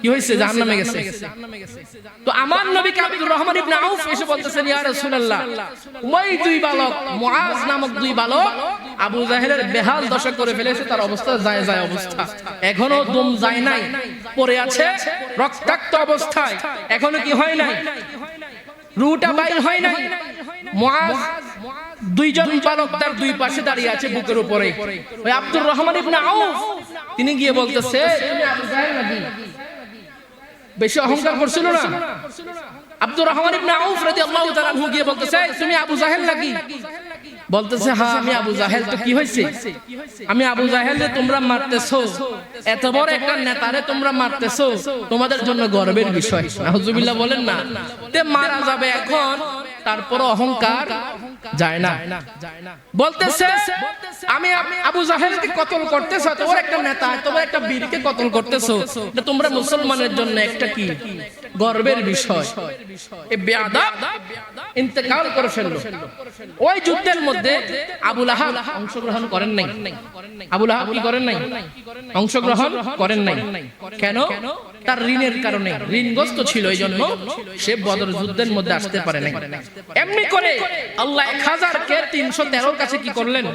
A: কি হয়েছে, জাহান্নামে গেছে। তো আমার নবী আব্দুর রহমান ইবনে আউফ এসে বলতেছেন ইয়া রাসূলুল্লাহ ওই 2 বালক মুআজ নামক 2 বালক আবু জাহেলের বেহাল দশা করে ফেলেছে, তার অবস্থা যায় অবস্থা, এখনো দম যায় নাই, পড়ে আছে রক্তাক্ত অবস্থায়, এখনো কি হয় নাই, রুটা বাইর হয় নাই। মুআজ 2 জন বালক তার 2 পাশে দাঁড়িয়ে আছে বুকের উপরে। ওই আব্দুর রহমান ইবনে আউফ তিনি গিয়ে বলতেছে তুমি আবু জাহেল নাকি? বেশি অহংকার করছিল না? আব্দুর রহমান ইবনে আউফ রাদিয়াল্লাহু তাআলা আনহু গিয়ে বলতেছে তুমি আবু জাহেল নাকি? বলতেছে হ্যাঁ আমি আবু জাহেল। তো কি হয়েছে? আমি আবু জাহেল যে তোমরা মারতেছো, এত বড় একটা নেতারে তোমরা মারতেছো, তোমাদের জন্য গর্বের বিষয়। নাউজুবিল্লাহ বলেন না? তে মারা যাবে এখন, তারপর অহংকার যায় না। বলতেছে আমি আবু জাহেলকে কতল করতেছো, এত বড় একটা নেতা, এত বড় একটা বীরকে কতল করতেছো, এটা তোমরা মুসলমানের জন্য একটা কি গর্বের বিষয়। এই বেয়াদব ইন্তেকাল করে ফেললো। ওই যুদ্ধের মধ্যে আবু লাহাব অংশগ্রহণ করেন নাই। আবু লাহাব কি করেন নাই? অংশগ্রহণ করেন নাই। কেন? তার ঋণের কারণে, ঋণগ্রস্ত ছিল, এই জন্য সে বদর যুদ্ধের মধ্যে আসতে পারে নাই। এমনি করে আল্লাহ 1000 কে 313 কাছে কি করলেন?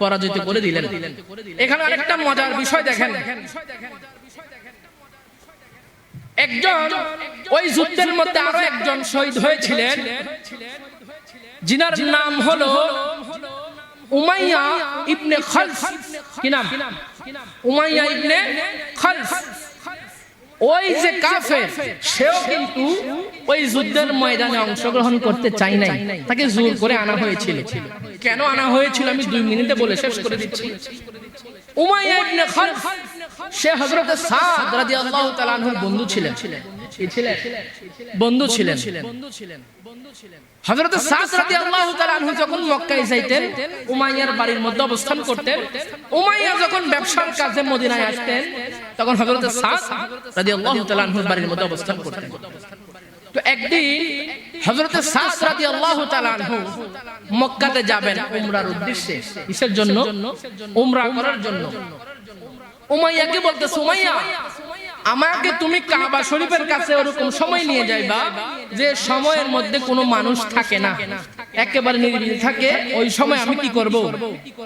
A: পরাজিত করে দিলেন। এখানে আরেকটা মজার বিষয় দেখেন, একজন ওই যুদ্ধের মধ্যে আরো একজন শহীদ হয়েছিলেন, যিনার নাম হলো উমাইয়া ইবনে খালফ। কি নাম? উমাইয়া ইবনে খালফ। ওই যে কাফের, সেও কিন্তু ওই যুদ্ধের ময়দানে অংশগ্রহণ করতে চাই নাই, তাকে জোর করে আনা হয়েছিল। কেন আনা হয়েছিল আমি 2 মিনিটে বলে শেষ করে দিচ্ছি। উমাইয়া ইবনে খালফ সে হযরত সাদ রাদিয়াল্লাহু তাআলা আনহুর বন্ধু ছিলেন। কি ছিলেন? বন্ধু ছিলেন। হযরত সাদ রাদিয়াল্লাহু তাআলা আনহু যখন মক্কায় যাইতেন, উমাইয়ার বাড়ির মধ্যে অবস্থান করতেন। উমাইয়া যখন ব্যবসার কাজে মদিনায় আসতেন, তখন হযরত সাদ রাদিয়াল্লাহু তাআলা আনহুর বাড়ির মধ্যে অবস্থান করতেন। তো একদিন হযরত সাদ রাদিয়াল্লাহু তাআলা আনহু মক্কাতে যাবেন উমরার উদ্দেশ্যে। কিসের জন্য? উমরা করার জন্য। উমাইয়াকে বলতেছে উমাইয়া আমাকে তুমি কাবা শরীফের কাছে ওরকম সময় নিয়ে যাইবা যে সময়ের মধ্যে কোনো মানুষ থাকে না, একেবারে নিরিবিলি থাকে, ওই সময় আমি কি করব?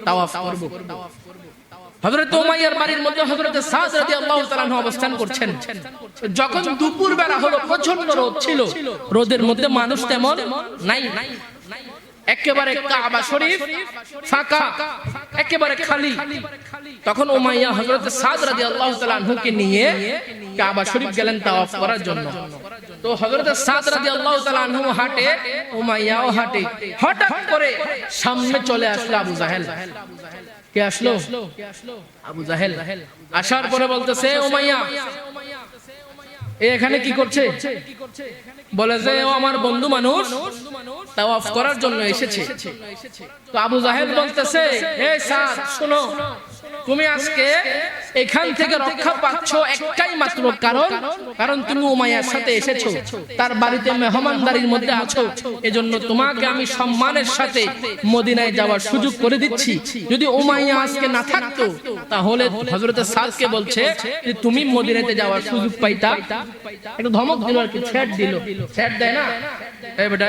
A: তাওয়াফ করব। হযরত উমাইয়ার বাড়ির মধ্যে হযরত সাদ রাদিয়াল্লাহু তাআলা আনহু অবস্থান করছেন। যখন দুপুর বেলা হলো, প্রচন্ড রোদ ছিল, রোদের মধ্যে মানুষ তেমন নাই, একেবারে কাবা শরীফ ফাঁকা, একেবারে খালি। তখন উমাইয়া হযরত সাদ রাদিয়াল্লাহু তাআলা আনহুকে নিয়ে কাবা শরীফ গেলেন তাওয়াফ করার জন্য। তো হযরত সাদ রাদিয়াল্লাহু তাআলা আনহু হাঁটে, উমাইয়াও হাঁটে। হঠাৎ করে সামনে চলে আসলো আবু জাহেল। কে আসলো? আবু জাহেল। আসার পরে বলতেছে, উমাইয়া এখানে কি করছে? বলে যে ও আমার বন্ধু মানুষ, তাওয়াফ করার জন্য এসেছে। তো আবু জাহেল বলতেছে, হে সাদ শোনো, তুমি আজকে এখান থেকে রক্ষা পাচ্ছ একটাই মাত্র কারণ তুমি উমাইয়ার সাথে এসেছো, তার বাড়িতে মেহমানদারির মধ্যে আছো, এজন্য তোমাকে আমি সম্মানের সাথে মদিনায় যাওয়ার সুযোগ করে দিচ্ছি। যদি উমাইয়া আজকে না থাকতো তাহলে হযরত সাদকে বলছে যে তুমি মদিনাতে যাওয়ার সুযোগ পাইতা। একটু ধমক দিল আর কি, থ্রেট দিল। থ্রেট দেয় না এই বেটা,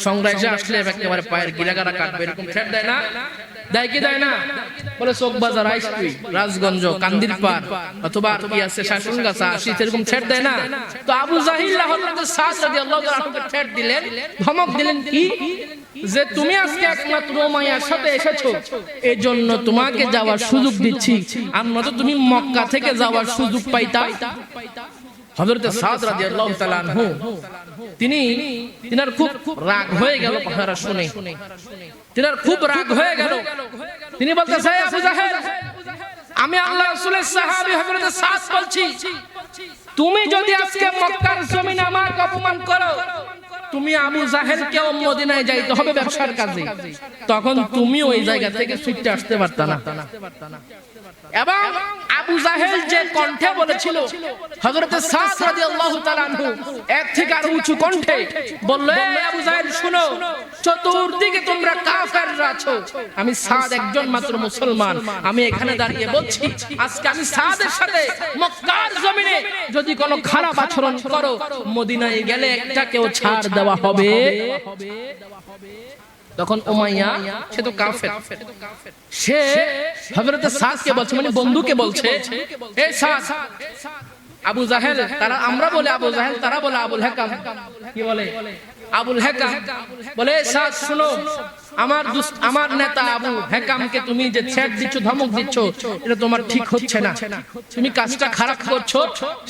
A: সংগ্রাসে আসলে একেবারে পায়ের গিরাগারা কাটবে, এরকম থ্রেট দেয় না? দেয় কি দেয় না? বলে চোখ বাজার আইস তুই, রাজগঞ্জ, কান্দির পাড়, অথবা কি আছে শাসনগাছা আসিস, এরকম ছেড় দেয় না? তো আবু জাহিল হযরত সাদ রাদিয়াল্লাহু তাআলা আনহুকে ছেড় দিলেন, ধমক দিলেন কি যে তুমি আজকে একমাত্র উমাইয়ার সাথে এসেছো, এজন্য তোমাকে যাওয়ার সুযোগ দিচ্ছি, আর নয়তো তুমি মক্কা থেকে যাওয়ার সুযোগ পাইতা। হযরত সাদ রাদিয়াল্লাহু তাআলা আনহু তিনার খুব রাগ হয়ে গেল কথাটা শুনে, তিনার খুব রাগ হয়ে গেল। তিনি বলতেছে, আবু জাহেল, আমি আল্লাহ রাসূলের সাহাবী হযরত সাদ বলছি, তুমি যদি আজকে মক্কার জমিনে আমাকে অপমান করো, তুমি আবু জাহেলকেও মদিনায় যাইতে হবে ব্যবসার কাজে, তখন তুমি ওই জায়গা থেকে ছুটে আসতে পারতা না। এবং আবু জাহেল যে কণ্ঠে বলেছিল, হযরত সাদ রাদিয়াল্লাহু তাআলা আনহু এক থেকে আরো উঁচু কণ্ঠে বলল, আবু জাহেল শুনো, চতুর্দিকে তোমরা কাফেররা আছো, আমি সাদ একজন মাত্র মুসলমান, আমি এখানে দাঁড়িয়ে বলছি, আজকে আমি সাদের সাথে মক্কার জমিনে যদি কোনো খারাপ আচরণ করো, মদিনায় গেলে একটাকেও ছাড় দেওয়া হবে। তখন উমাইয়া, সে তো কাফের, সে হযরত সাদকে বলছে, মানে বন্ধুকে বলছে, এই সাদ, আবু জাহেল, তারা আমরা বলে আবু জাহেল, তারা বলে আবুল হাকাম, কি বলে আবুল হাকাম, বলে সাদ শুনো, আমার নেতা আবু হাকামকে তুমি যে ছেড় দিচ্ছ, ধমক দিচ্ছ, এটা তোমার ঠিক হচ্ছে না, তুমি কাজটা খারাপ করছো।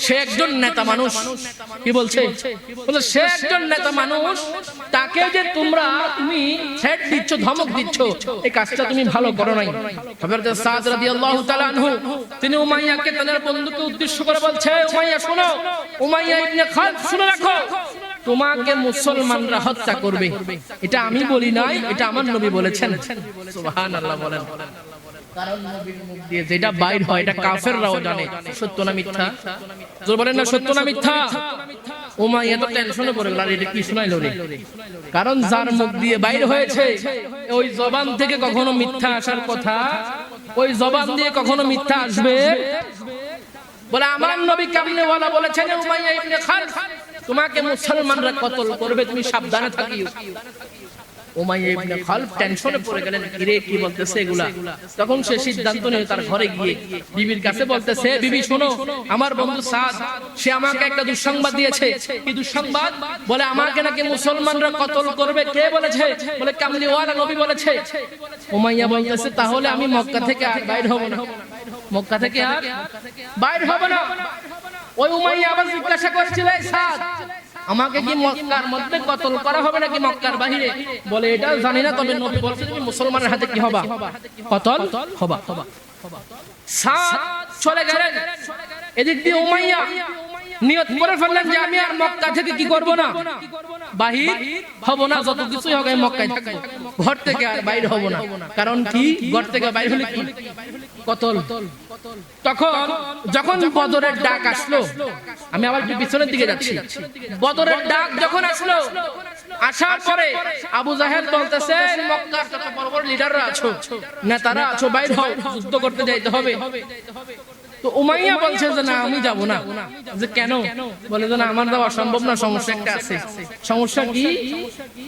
A: সে একজন নেতা মানুষ, কি বলছে? বলে সে একজন নেতা মানুষ, তাকে যে তুমি ছেড় দিচ্ছ, ধমক দিচ্ছ, এই কাজটা তুমি ভালো করো নাই। হযরত সাদ রাদিয়াল্লাহু তাআলা আনহু তিনি উমাইয়াকে, তাদের বন্ধুকে উদ্দেশ্য করে বলছে, উমাইয়া শোনো, উমাইয়া ইবনে খালদ শুনে রাখো, তোমাকে মুসলমানরা হত্যা করবে, এটা আমি বলি নাই, এটা আমার নবী বলেছেন। সুবহানাল্লাহ বলেন। কারণ নবীর মুখ দিয়ে যেটা বাইর হয় এটা কাফেররাও জানে, সত্য না মিথ্যা? জোরে বলেন না, সত্য না মিথ্যা? উমাইয়া তো টেনশনে পড়ে গেল, আর এটা কি শোনাইলো রে? কারণ যার মুখ দিয়ে বাইর হয়েছে ওই জবান থেকে কখনো মিথ্যা আসার কথা, ওই জবান দিয়ে কখনো মিথ্যা আসবে? বলে আমার নবী কেমনে ওয়ালা বলেছেন, উমাইয়া ইবনে খালদ তোমাকে মুসলমানরা কতল করবে, তুমি সাবধানে থাকিও। উমাইয়া ইবনে খালদ টেনশনে পড়ে গেলেন, কিরে কি বলতেছে এগুলা? তখন সে সিদ্ধান্ত নিয়ে তার ঘরে গিয়ে বিবির কাছে বলতেছে, বিবি শোনো, আমার বন্ধু সাদ সে আমাকে একটা দুঃসংবাদ দিয়েছে। কি দুঃসংবাদ? বলে আমাকে নাকি মুসলমানরা কতল করবে। কে বলেছে? বলে কামলিওয়ালা নবী বলেছে। উমাইয়া বলতেছে, তাহলে আমি মক্কা থেকে আর বাইর হব না, মক্কা থেকে আর বাইর হব না। ওই উমাইয়া আবার জিজ্ঞাসা করছিল, সাদ আমাকে কি মক্কার মধ্যে কতল করা হবে নাকি মক্কার বাহিরে? বলে এটা জানি না, তবে নবী বলছে তুমি মুসলমানের হাতে কি হবা, কতল হবা। সাদ চলে গেলেন। এদিক দিয়ে উমাইয়া নিয়ত করে ফেললেন যে আমি আর মক্কা থেকে কি করব না, বাহির হব না, যত কিছুই হোক আমি মক্কায় থাকবো, ঘর থেকে আর বাইর হব না। কারণ কি, ঘর থেকে বাইর হলে কি কতল। তখন যখন বদরের ডাক আসলো, আমি আবার একটু পিছনের দিকে যাচ্ছি, বদরের ডাক যখন আসলো, আসার পরে আবু জাহেল বলতেছে, মক্কার যত বড় বড় লিডাররা আছো, নেতারা আছো, বাইর হও, যুদ্ধ করতে যাইতে হবে।
B: তো উমাইয়া বলছে যে না আমি যাব না। যে কেন? বলে যে না আমার যাওয়া সম্ভব না, সমস্যা একটা আছে। সমস্যা কি?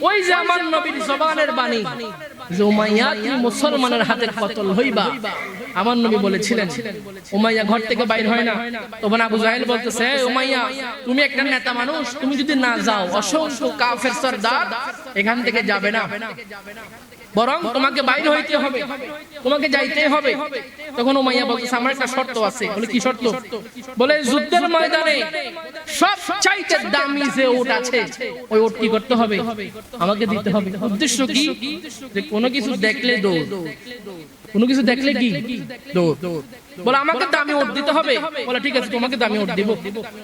B: ওই যে আমার নবীর জবানের বাণী যে উমাইয়া তুমি মুসলমানের হাতে কতল হইবা, আমার নবী বলেছিলেন। উমাইয়া ঘর থেকে বাইর হয় না। তখন আবু জাহেল বলতেছে উমাইয়া তুমি একটা নেতা মানুষ, তুমি যদি না যাও অসংখ্য কাফের সরদার এখান থেকে যাবে না, বরং তোমাকে বাইরে হইতে হবে, তোমাকে যাইতে হবে। তখন উমাইয়া বলতেছে আমার একটা শর্ত আছে। বলে কি শর্ত? বলে যুদ্ধের ময়দানে সবচাইতে দামি যে উট আছে ওই উট কি করতে হবে? আমাকে দিতে হবে। উদ্দেশ্য কি? যে কোনো কিছু দেখলে দৌড়, কোনো কিছু দেখলে কি দৌড়। বলে আমাকে দামি উট দিতে হবে। বলে ঠিক আছে তোমাকে দামি উট দিব।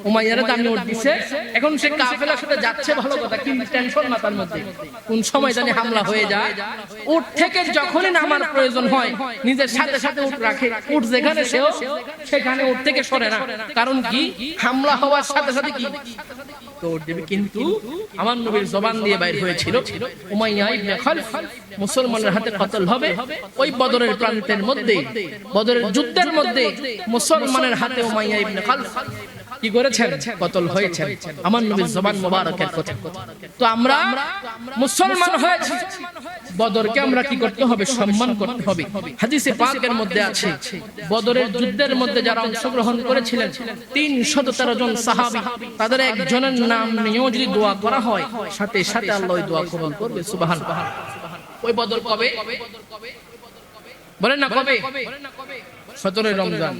B: উমাইয়ারে দামি উট দিছে। এখন সে কাফেলার সাথে যাচ্ছে ভালো কথা, কিন্তু টেনশন মাথার মধ্যে, কোন সময় জানি হামলা হয়ে যায়। উট থেকে যখনই নামার প্রয়োজন হয় নিজের সাথে সাথে উট রাখে। উট যেখানে সেখানে উট থেকে সরে না। কারণ কি? হামলা হওয়ার সাথে সাথে কি দৌড় দেবে। কিন্তু আমার নবীর জবান দিয়ে বাইর হয়েছিল উমাইয়া ইবনে খালফ মুসলমানের হাতে কতল হবে। ওই বদরের প্রান্তের মধ্যে, বদরের যুদ্ধের মধ্যে মুসলমানের হাতে উমাইয়া ইবনে খালফ কি করেছেন? কতল হয়েছেন। আমার নবীর জবান মোবারকের কথা। তো আমরা মুসলমান হয়েছি, বদরকে আমরা কি করতে হবে? সম্মান করতে হবে। হাদিসে পাকের মধ্যে আছে বদরের যুদ্ধের মধ্যে যারা অংশগ্রহণ করেছিলেন 313 জন সাহাবী, তাদের একজনের নাম নিয়েও যদি দোয়া করা হয় সাথে সাথে আল্লাহ ওই দোয়া কবুল করবে। সুবহানাল্লাহ। ওই বদর কবে? বলেন না কবে? 17 রমজান।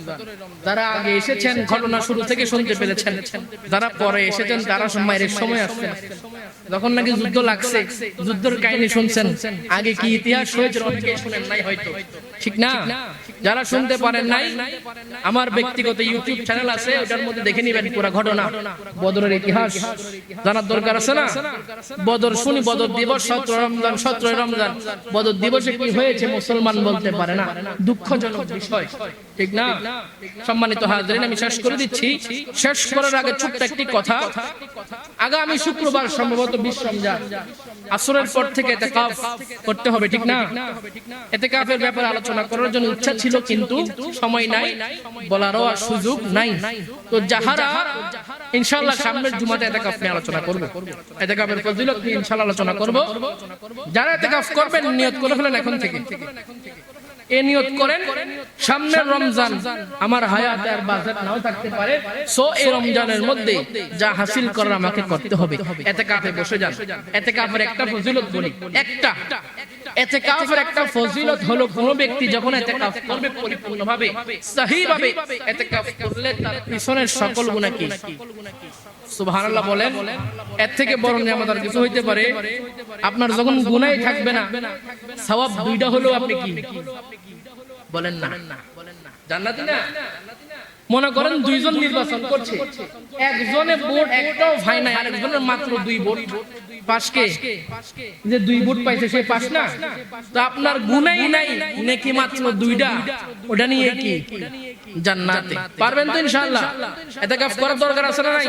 B: যারা আগে এসেছেন ঘটনা শুরু থেকে শুনতে পেরেছেন, যারা পরে এসেছেন তারা সময়ের সময় আসছেন যখন নাকি যুদ্ধ লাগছে, যুদ্ধের কাহিনী শুনছেন। আগে কি ইতিহাস হয়েছে অনেকে শুনেন নাই হয়তো, ঠিক না? যারা শুনতে পারেন নাই, আমার ব্যক্তিগত ইউটিউব চ্যানেল আছে, ওটার মধ্যে দেখে নিবেন পুরো ঘটনা, বদরের ইতিহাস জানার দরকার আছে না? বদর শুনি, বদর দিবস 17 রমজান, 17 রমজান। বদর দিবসে কি হয়েছে মুসলমান বলতে পারে না, দুঃখজনক বিষয়, ঠিক না? সম্মানিত হাজিরিন, আমি শেষ করে দিচ্ছি। শেষ করার আগে ছোট্ট একটি কথা। আগামী শুক্রবার সম্ভবত 20 রমজান আসরের পর থেকে ইতিকাফ করতে হবে, ঠিক না? ইতিকাফের ব্যাপারে আলোচনা করার জন্য ইচ্ছা ছিল, কিন্তু সময় নাই, বলারও আর সুযোগ নাই। তো যাহারা ইনশাআল্লাহ সামনের জুমাতে ইতিকাফ নিয়ে আলোচনা করব, ইতিকাফের ফজিলত নিয়ে ইনশাআল্লাহ আলোচনা করব। যারা ইতিকাফ করবেন নিয়ত করে ফেলেন এখন থেকে। এই নিয়ত করেন সামনের রমজান আমার হায়াতে আর বাজেট নাও থাকতে পারে, সো এই রমজানের মধ্যে যা হাসিল করার আমাকে করতে হবে। ইতিকাফে বসে যান। ইতিকাফের একটা ফজিলত বলি, ইতিকাফের একটা ফজিলত হলো কোন ব্যক্তি যখন ইতিকাফ করবে পরিপূর্ণভাবে সহিভাবে ইতিকাফ করলে তার পিছনের সকল গুনাহ কি? সুবহানাল্লাহ বলেন। এর থেকে বড় নিয়ামত আর কিছু হইতে পারে? আপনার যখন গুনাহই থাকবে না, সওয়াব দুইটা হলো আপনি কি বলেন না? জান্নাতি না? মনে করেন দুইজন নির্বাচন করছে, একজনে ভোট একটাও ভাই নাই, আরেকজনের মাত্র 2 ভোট। পাশকে যে 2 ভোট পাইছে সে পাস না, তো আপনার গুনাহই নাই, নেকি মাত্র 2টা, ওটা নিয়ে কি জান্নাতে পারবেন তো ইনশাআল্লাহ? ইতিকাফ করার দরকার আছে না নাই?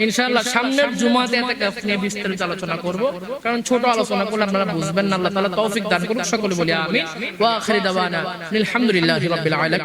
B: ইনশাআল্লাহ সামনের জুমাতে ইতিকাফ নিয়ে বিস্তারিত আলোচনা করব, কারণ ছোট আলোচনা করলে আপনারা বুঝবেন না। আল্লাহ তাআলা তৌফিক দান করুন। সকলে বলি আমিন। ওয়া আখিরি দাওয়ানা আলহামদুলিল্লাহি রাব্বিল আলামিন।